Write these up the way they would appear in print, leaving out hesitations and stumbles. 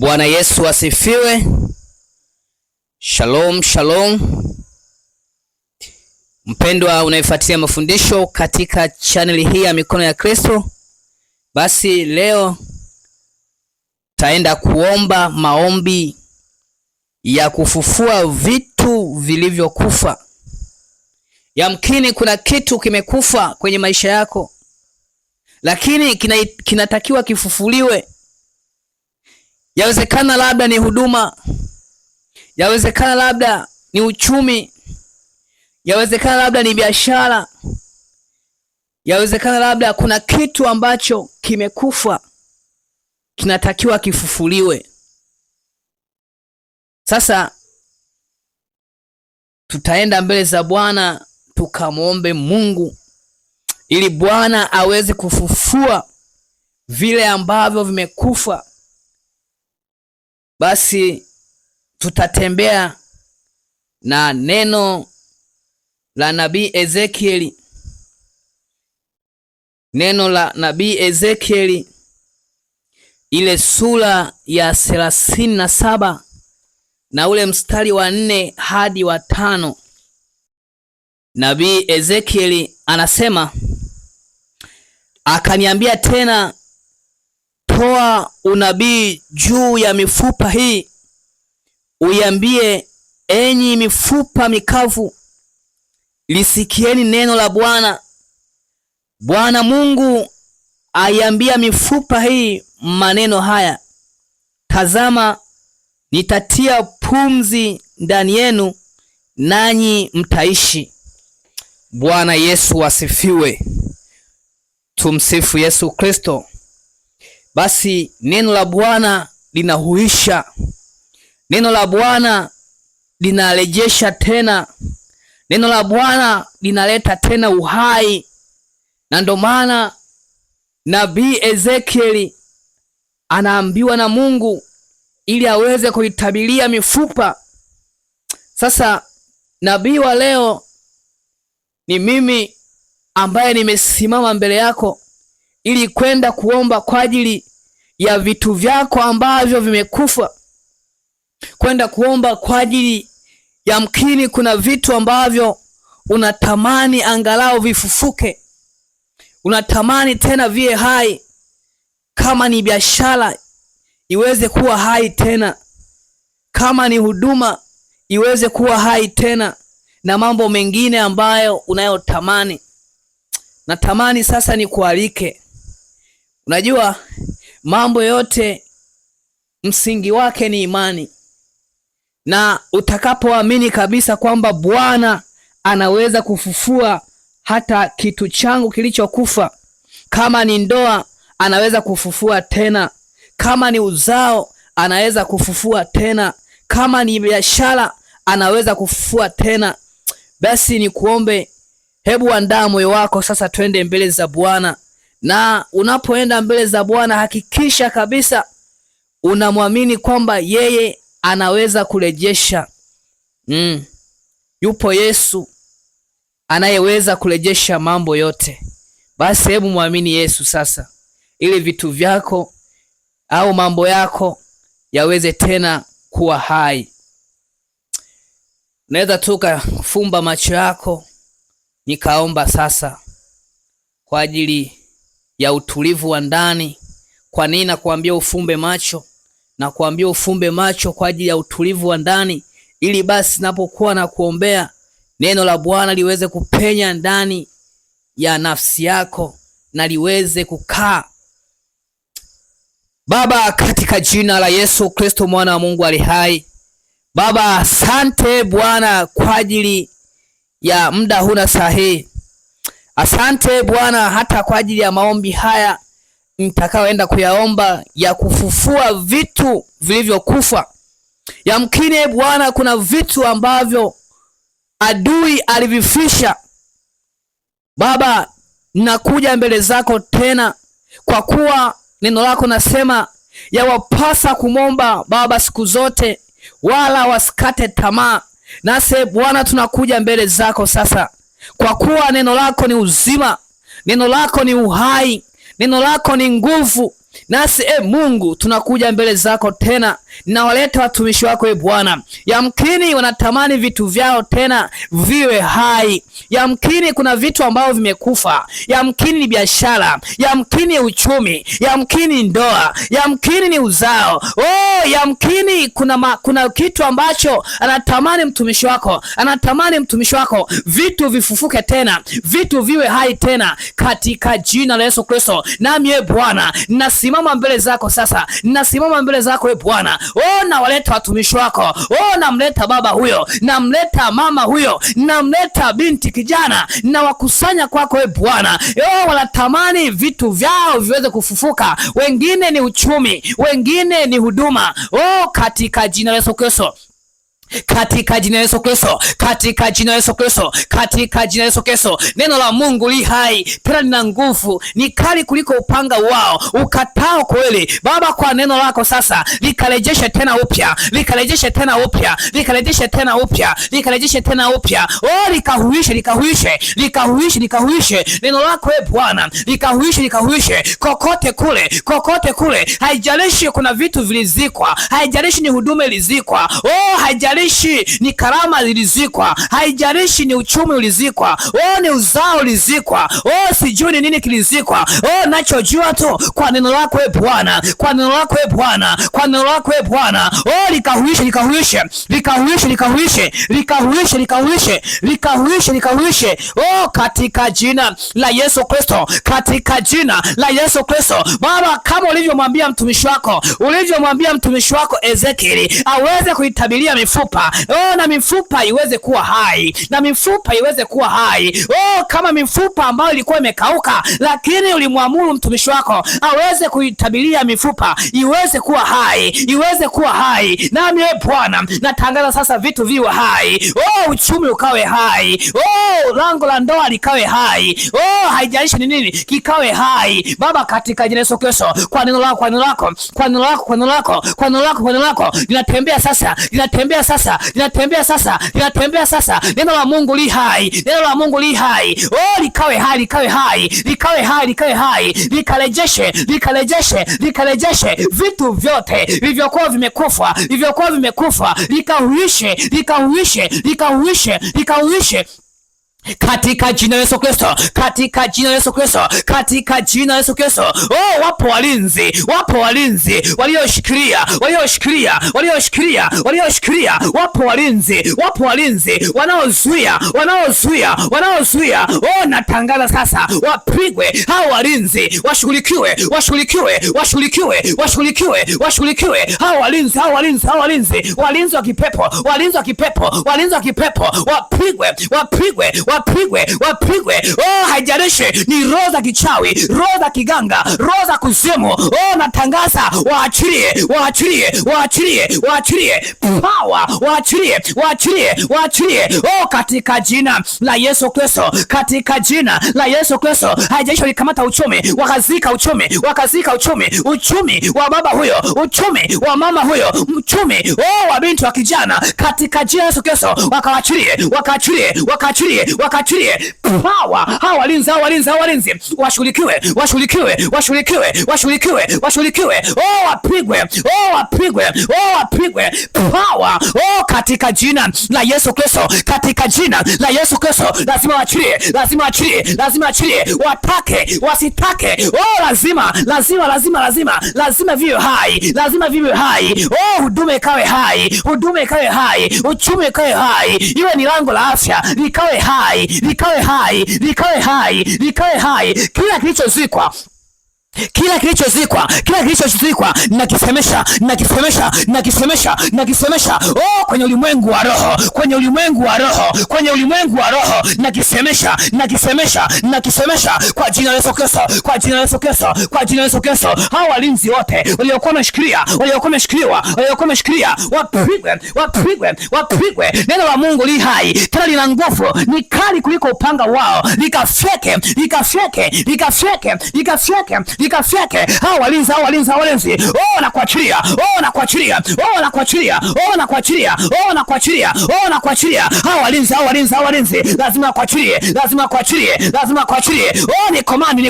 Bwana Yesu asifiwe. Shalom, shalom. Mpendwa unaifuatilia mafundisho katika channel hii ya Mikono ya Kristo. Basi leo taenda kuomba maombi ya kufufua vitu vilivyokufa. Yamkini kuna kitu kimekufa kwenye maisha yako, lakini kinatakiwa kifufuliwe. Yawezekana labda ni huduma, yawezekana labda ni uchumi, yawezekana labda ni biashara, yawezekana labda kuna kitu ambacho kimekufa kinatakiwa kifufuliwe. Sasa tutaenda mbele za Bwana tukamwombe Mungu ili Bwana aweze kufufua vile ambavyo vimekufa. Basi tutatembea na neno la nabii Ezekieli. Neno la nabii Ezekieli ile sura ya 37 na ule mstari wa 4 hadi wa 5. Nabii Ezekieli anasema, akaniambia tena, toa unabii juu ya mifupa hii, uiambie, enyi mifupa mikavu, lisikieni neno la Bwana. Bwana Mungu aiambia mifupa hii maneno haya, tazama, nitatia pumzi ndani yenu, nanyi mtaishi. Bwana Yesu asifiwe. Tumsifu Yesu Kristo. Basi neno la Bwana linahuisha, neno la Bwana linarejesha tena, neno la Bwana linaleta tena uhai. Na ndo maana nabii Ezekieli anaambiwa na Mungu ili aweze kuitabiria mifupa. Sasa nabii wa leo ni mimi ambaye nimesimama mbele yako ili kwenda kuomba kwa ajili ya vitu vyako ambavyo vimekufa, kwenda kuomba kwa ajili ya mkini kuna vitu ambavyo unatamani angalau vifufuke, unatamani tena vie hai. Kama ni biashara iweze kuwa hai tena, kama ni huduma iweze kuwa hai tena, na mambo mengine ambayo unayotamani. Natamani sasa nikualike. Unajua mambo yote msingi wake ni imani, na utakapoamini kabisa kwamba Bwana anaweza kufufua hata kitu changu kilichokufa, kama ni ndoa anaweza kufufua tena, kama ni uzao anaweza kufufua tena, kama ni biashara anaweza kufufua tena. Basi ni kuombe, hebu andaa moyo wako sasa, twende mbele za Bwana. Na unapoenda mbele za Bwana hakikisha kabisa unamwamini kwamba yeye anaweza kurejesha. Yupo Yesu anayeweza kurejesha mambo yote. Basi hebu muamini Yesu sasa, ili vitu vyako au mambo yako yaweze tena kuwa hai. Unaweza tuka kufumba macho yako nikaomba sasa kwa ajili ya utulivu wa ndani. Kwa nini nakuambia ufumbe macho? Na kuambia ufumbe macho kwa ajili ya utulivu wa ndani, ili basi napokuwa na kuombea neno la Bwana liweze kupenya ndani ya nafsi yako na liweze kukaa. Baba, katika jina la Yesu Kristo mwana wa Mungu ali hai, Baba asante Bwana kwa ajili ya muda huna sahihi. Asante Bwana hata kwa ajili ya maombi haya nitakaoenda kuyaomba ya kufufua vitu vilivyokufa. Yamkini Bwana kuna vitu ambavyo adui alivifisha. Baba, nakuja mbele zako tena, kwa kuwa neno lako nasema yawapasa kumomba Baba siku zote, wala wasikate tamaa. Nase Bwana tunakuja mbele zako sasa, kwa kuwa neno lako ni uzima, neno lako ni uhai, neno lako ni nguvu, Nasi Mungu tunakuja mbele zako tena, nawaleta watumishi wako Bwana. Yamkini wanatamani vitu vyao tena viwe hai. Yamkini kuna vitu ambavyo vimekufa. Yamkini ni biashara, yamkini uchumi, yamkini ndoa, yamkini ni uzao. Yamkini kuna kitu ambacho anatamani mtumishi wako, vitu vifufuke tena, vitu viwe hai tena, katika jina la Yesu Kristo. Nami Bwana nasimama mbele zako sasa, nasimama mbele zako Bwana. Nawaleta watumishi wako. Namleta baba huyo, namleta mama huyo, namleta binti kijana, na wakusanya kwako Bwana. Wanatamani vitu vyao viweze kufufuka. Wengine ni uchumi, wengine ni huduma. Katika jina la Yesu Kristo, katika jina la Yesu Kristo, katika jina la Yesu Kristo, katika jina la Yesu Kristo. Neno la Mungu li hai tena lina nguvu, ni kali kuliko upanga wao ukatao kweli. Baba, kwa neno lako sasa likarejeshe tena upya, likarejeshe tena upya, likarejeshe tena upya, likarejeshe tena upya. Likahuishe, likahuishe, likahuishe, likahuishe neno lako Bwana, likahuishe, likahuishe kokote kule, kokote kule. Haijalishi kuna vitu vilizikwa, haijalishi ni huduma ilizikwa, haijalishi ni karama zilizikwa, haijalishi ni uchumi ulizikwa, ni uzao ulizikwa, sijui ni nini kilizikwa. Nachojua tu kwa neno lako Bwana, kwa neno lako Bwana, kwa neno lako Bwana. Likahuishe, likahuishe, likahuishe, likahuishe, likahuishe, likahuishe, likahuishe, likahuishe. Katika jina la Yesu Kristo, katika jina la Yesu Kristo. Baba, kama ulivyomwambia mtumishi wako, Ezekieli aweze kuitabiria mifupa, na mifupa iweze kuwa hai, na mifupa iweze kuwa hai. Kama mifupa ambayo ilikuwa imekauka, lakini ulimwamuru mtumishi wako aweze kuitabiria mifupa iweze kuwa hai, iweze kuwa hai. Nami Bwana natangaza sasa vitu viwe hai. Uchumi ukawe hai, lango la ndoa likawe hai, haijalishi ni nini kikawe hai. Baba, katika jina la Yesu Kristo, kwa neno lako, kwa neno lako, kwa neno lako, kwa neno lako, kwa neno lako, kwa neno lako, linatembea sasa, linatembea sasa, linatembea sasa, linatembea sasa. Neno la Mungu li hai, neno la Mungu li hai. Likawe hai, likawe hai, likawe hai, likawe hai, likarejeshe, likarejeshe, likarejeshe vitu vyote vilivyokuwa vimekufa, vilivyokuwa vimekufa, likahuishe, likahuishe, likahuishe, likahuishe katika jina la Yesu Kristo, katika jina la Yesu Kristo, katika jina la Yesu Kristo. Wapo walinzi, wapo walinzi walioshikilia, walioshikilia, walioshikilia, walioshikilia. Wapo walinzi, wapo walinzi wanaozuia, wanaozuia, wanaozuia. Natangaza sasa wapigwe hao walinzi, washughulikiwe, washughulikiwe, washughulikiwe, washughulikiwe, washughulikiwe hao walinzi, hao walinzi, hao walinzi, walinzi wa kipepo, walinzi wa kipepo, walinzi wa kipepo. Wapigwe, wapigwe, wapigwe, wapigwe. Haijalishi ni roho za kichawi, roho za kiganga, roho za kuzimu. Natangaza waachilie, waachilie, waachilie, waachilie power, waachilie, waachilie, waachilie. Katika jina la Yesu Kristo, katika jina la Yesu Kristo. Haijalishi walikamata uchumi, wakazika uchumi, wakazika uchumi, uchumi wa baba huyo, uchumi wa mama huyo, uchumi wa binti wa kijana, katika jina la Yesu Kristo. Wakaachilie, wakaachilie, wakaachilie, wakaachilie power. Hao walinzi, hao walinzi, hao walinzi washughulikiwe, washughulikiwe, washughulikiwe, washughulikiwe, washughulikiwe. Wapigwe, wapigwe, wapigwe power. Katika jina la Yesu Kristo, katika jina la Yesu Kristo. Lazima waachilie, lazima waachilie, lazima waachilie. Watake, wasitake. Lazima, lazima, lazima, lazima, lazima viwe hai, lazima viwe hai. Huduma ikawe hai, huduma ikawe hai, uchumi ikawe hai. Iwe ni lango la afya likawe hai, likawe hai, likawe hai, likawe hai. Kila kilichozikwa, kila kilichozikwa, kila kilichozikwa nakisemesha, nakisemesha, nakisemesha, nakisemesha. Kwenye ulimwengu wa roho, kwenye ulimwengu wa roho, kwenye ulimwengu wa roho nakisemesha, nakisemesha, nakisemesha kwa jina la Yesu Kristo, kwa jina la Yesu Kristo, kwa jina la Yesu Kristo. Hao walinzi wote waliokuwa wameshikilia, waliokuwa wameshikiliwa, waliokuwa wameshikilia, wapigwe, wapigwe, wapigwe. Neno la Mungu li hai tena lina nguvu, ni kali kuliko upanga wao. Likafyeke, likafyeke, likafyeke, likafyeke, likafyeke hao walinzi. Oh, nakuachilia, oh, nakuachilia, oh, nakuachilia, oh, nakuachilia, oh, nakuachilia, oh, nakuachilia hao walinzi, lazima kuachilie, lazima kuachilie, lazima kuachilie. Oh, ni komandi,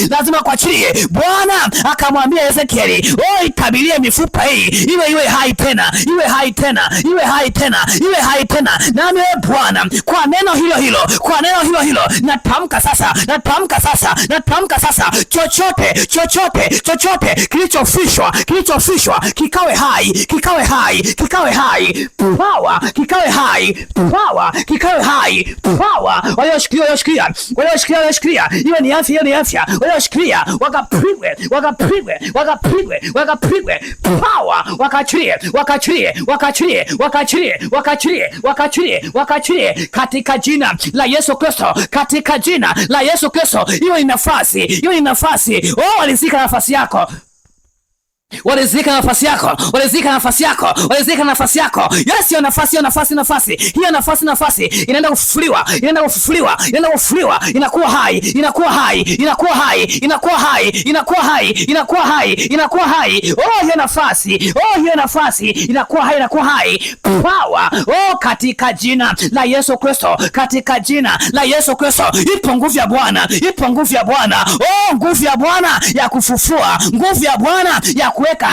lazima kuachilie. Bwana akamwambia Ezekieli, oh, itabirie mifupa hii iwe hai tena, iwe hai tena, iwe hai tena, iwe hai tena. Nami Bwana, kwa neno hilo hilo natamka sasa, chochote kilichofishwa kikawe hai, power kikawe hai, power walioshikilia, iwe ni afya, walioshikilia wakapigwe, power wakachilie katika jina la Yesu Kristo, katika jina la Yesu Kristo. Hiyo ni nafasi. Oh, walizika nafasi yako. Walizika nafasi yako. Yes, hiyo nafasi inaenda kufufuliwa, inakuwa hai. Oh, hiyo nafasi inakuwa hai. Power, oh, katika jina la Yesu Kristo, ipo nguvu ya Bwana, oh, nguvu ya Bwana ya kufufua, nguvu ya Bwana ya kuweka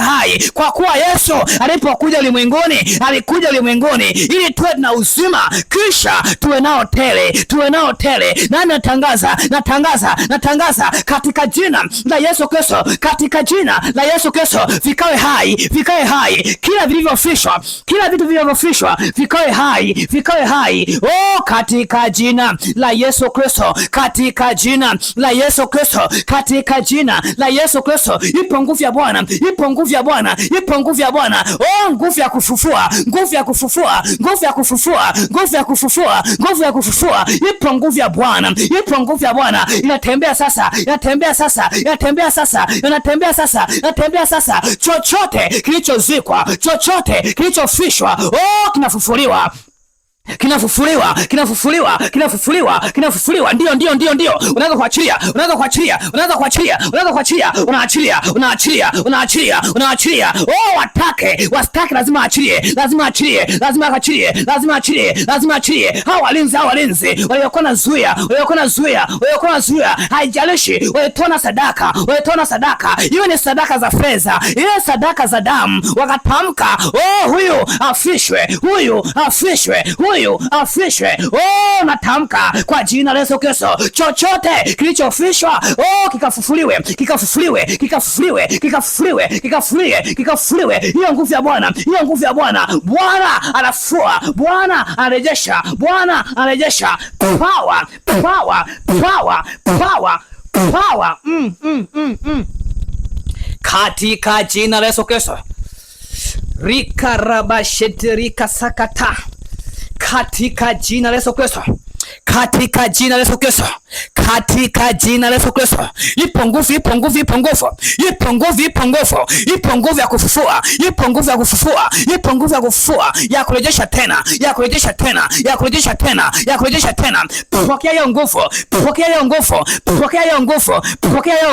hai, kwa kuwa Yesu alipokuja ulimwenguni, alikuja ulimwenguni ili tuwe na uzima, kisha tuwe nao tele. Na natangaza katika jina la Yesu Kristo, vikawe hai, kila vitu vilivyofishwa vikawe hai. Oh, katika jina la Yesu Kristo, katika jina la Yesu Kristo. Ipo nguvu ya Bwana, oh, nguvu ya kufufua. Ipo nguvu ya Bwana, inatembea sasa. Chochote kilichozikwa, chochote kilichofishwa, oh, kinafufuliwa. Ndio. Unaweza kuachilia, unaachilia. Oh, wasitake, lazima achilie. Hao walinzi waliokuwa nazuia, haijalishi walitoa sadaka, iwe ni sadaka za fedha, iwe sadaka za damu, wakatamka, oh, huyu afishwe. Oh, natamka kwa jina la Yesu Kristo, chochote kilichofishwa, oh, kikafufuliwe. Hiyo nguvu ya Bwana, Bwana anafua, Bwana anarejesha, power. Katika jina la Yesu Kristo. Rika rabashete rika sakata. Katika jina la Yesu Kristo. Ipo nguvu ya kufufua, ya kurejesha tena. Pokea hiyo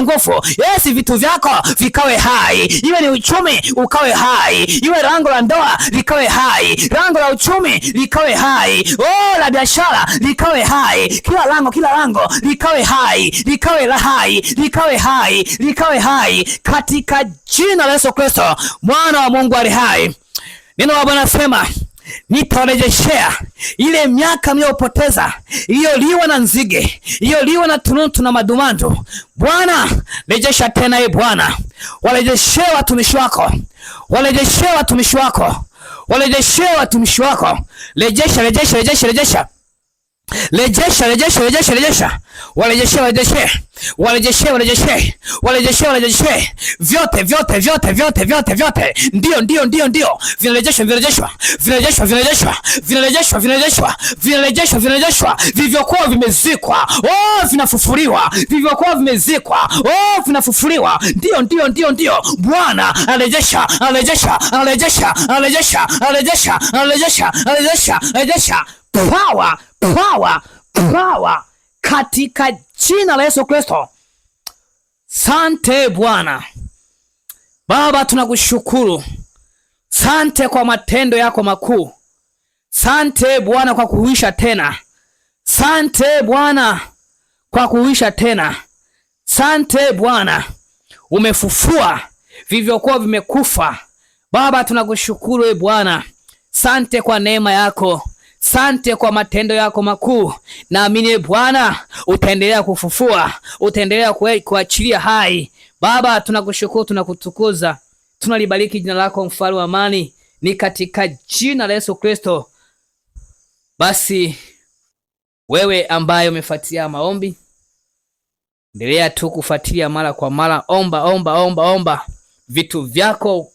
nguvu. Yes, vitu vyako vikawe hai, iwe ni uchumi ukawe hai, iwe lango la ndoa likawe hai, lango la uchumi likawe hai, oh, la biashara likawe hai, kila lango likawe hai katika jina la Yesu Kristo, mwana wa Mungu ali hai. Neno la Bwana sema, nitarejeshea ile miaka mliyopoteza, iliyoliwa na nzige, iliyoliwa na tunutu na madumando. Bwana, rejesha tena, Bwana. Warejeshee watumishi wako. Rejesha. Warejeshe vyote. Ndio. Vinarejeshwa. Vilivyokuwa vimezikwa, oh, vinafufuliwa. Ndio. Bwana anarejesha. Power katika jina la Yesu Kristo. Sante Bwana. Baba, tunakushukuru. Sante kwa matendo yako makuu. Sante Bwana kwa kuhuisha tena. Sante Bwana kwa kuhuisha tena. Sante Bwana, umefufua vilivyokuwa vimekufa. Baba, tunakushukuru Bwana. Sante kwa neema yako. Sante kwa matendo yako makuu. Naamini Bwana utaendelea kufufua, utaendelea kuachilia hai. Baba, tunakushukuru, tunakutukuza, tunalibariki jina lako, mfalme wa amani, ni katika jina la Yesu Kristo. Basi wewe ambaye umefuatilia maombi, endelea tu kufuatilia mara kwa mara. Omba vitu vyako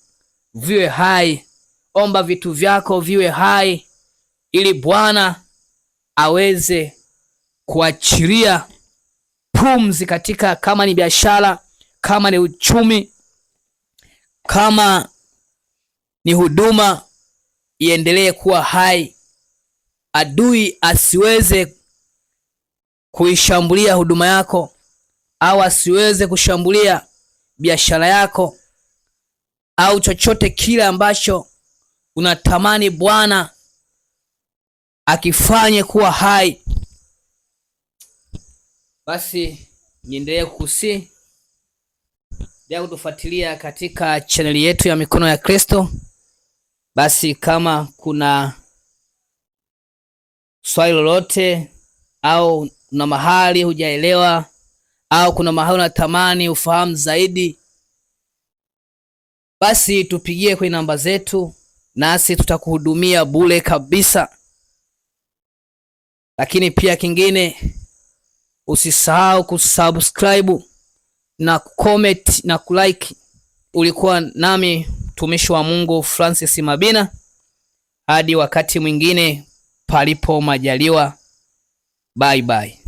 viwe hai. Omba vitu vyako viwe hai, ili Bwana aweze kuachilia pumzi katika, kama ni biashara, kama ni uchumi, kama ni huduma, iendelee kuwa hai. Adui asiweze kuishambulia huduma yako, au asiweze kushambulia biashara yako, au chochote kile ambacho unatamani Bwana akifanye kuwa hai. Basi niendelee kukusihi ya kutufuatilia katika chaneli yetu ya Mikono ya Kristo. Basi kama kuna swali lolote, au kuna mahali hujaelewa, au kuna mahali unatamani ufahamu zaidi, basi tupigie kwenye namba zetu, nasi tutakuhudumia bure kabisa. Lakini pia kingine, usisahau kusubscribe na comment na kulike. Ulikuwa nami mtumishi wa Mungu Francis Mabina. Hadi wakati mwingine, palipo majaliwa. Bye bye.